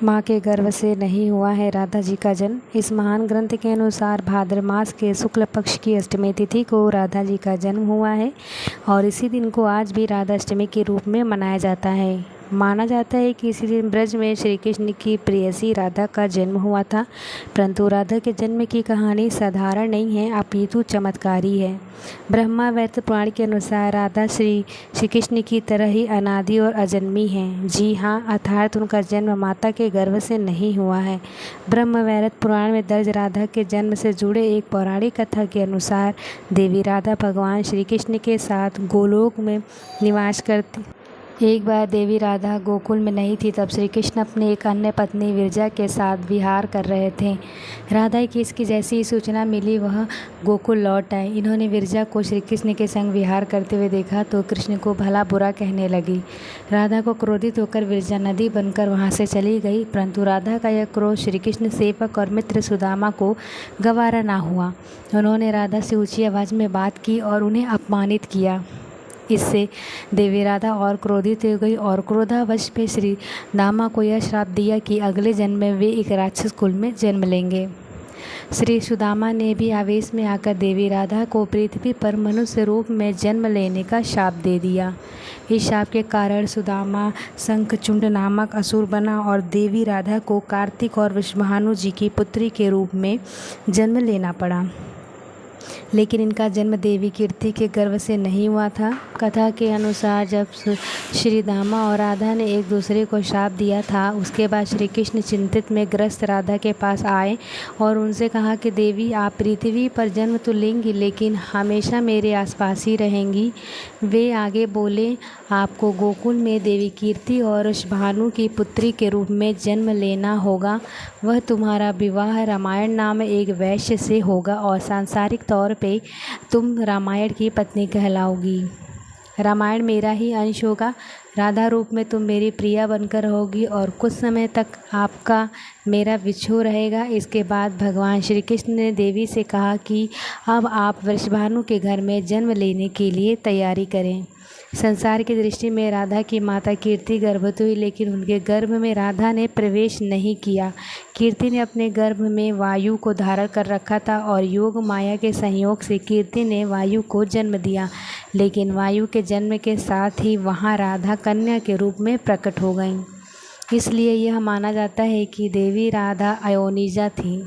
माँ के गर्भ से नहीं हुआ है राधा जी का जन्म। इस महान ग्रंथ के अनुसार भाद्र मास के शुक्ल पक्ष की अष्टमी तिथि को राधा जी का जन्म हुआ है और इसी दिन को आज भी राधा अष्टमी के रूप में मनाया जाता है। माना जाता है कि इसी दिन ब्रज में श्री कृष्ण की प्रेयसी राधा का जन्म हुआ था, परंतु राधा के जन्म की कहानी साधारण नहीं है, अपितु चमत्कारी है। ब्रह्मा वैवर्त पुराण के अनुसार राधा श्री कृष्ण की तरह ही अनादि और अजन्मी हैं। जी हाँ, अर्थात उनका जन्म माता के गर्भ से नहीं हुआ है। ब्रह्म वैवर्त पुराण में दर्ज राधा के जन्म से जुड़े एक पौराणिक कथा के अनुसार देवी राधा भगवान श्री कृष्ण के साथ गोलोक में निवास करती। एक बार देवी राधा गोकुल में नहीं थी, तब श्री कृष्ण अपनी एक अन्य पत्नी विरजा के साथ विहार कर रहे थे। राधा की इसकी जैसी ही सूचना मिली, वह गोकुल लौट आए। इन्होंने विरजा को श्री कृष्ण के संग विहार करते हुए देखा तो कृष्ण को भला बुरा कहने लगी। राधा को क्रोधित होकर विरजा नदी बनकर वहाँ से चली गई, परंतु राधा का यह क्रोध श्री कृष्ण सेवक और मित्र सुदामा को गवारा ना हुआ। उन्होंने राधा से ऊँची आवाज़ में बात की और उन्हें अपमानित किया। इससे देवी राधा और क्रोधित हो गई और क्रोधावश पे श्री दामा को यह श्राप दिया कि अगले जन्म में वे एक राक्षस कुल में जन्म लेंगे। श्री सुदामा ने भी आवेश में आकर देवी राधा को पृथ्वी पर मनुष्य रूप में जन्म लेने का शाप दे दिया। इस शाप के कारण सुदामा शंखचूंड नामक असुर बना और देवी राधा को कार्तिक और विश्वभानु जी की पुत्री के रूप में जन्म लेना पड़ा। लेकिन इनका जन्म देवी कीर्ति के गर्भ से नहीं हुआ था। कथा के अनुसार जब श्री दामा और राधा ने एक दूसरे को शाप दिया था, उसके बाद श्री कृष्ण चिंतित में ग्रस्त राधा के पास आए और उनसे कहा कि देवी, आप पृथ्वी पर जन्म तो लेंगी लेकिन हमेशा मेरे आसपास ही रहेंगी। वे आगे बोले, आपको गोकुल में देवी कीर्ति और भानु की पुत्री के रूप में जन्म लेना होगा। वह तुम्हारा विवाह रामायण नाम एक वैश्य से होगा और सांसारिक तौर पे तुम रामायण की पत्नी कहलाओगी। रामायण मेरा ही अंश होगा। राधा रूप में तुम मेरी प्रिया बनकर रहोगी और कुछ समय तक आपका मेरा विछोह रहेगा। इसके बाद भगवान श्री कृष्ण ने देवी से कहा कि अब आप वृषभानु के घर में जन्म लेने के लिए तैयारी करें। संसार की दृष्टि में राधा की माता कीर्ति गर्भवती हुई, लेकिन उनके गर्भ में राधा ने प्रवेश नहीं किया। कीर्ति ने अपने गर्भ में वायु को धारण कर रखा था और योग माया के संयोग से कीर्ति ने वायु को जन्म दिया, लेकिन वायु के जन्म के साथ ही वहाँ राधा कन्या के रूप में प्रकट हो गईं। इसलिए यह माना जाता है कि देवी राधा अयोनिजा थी।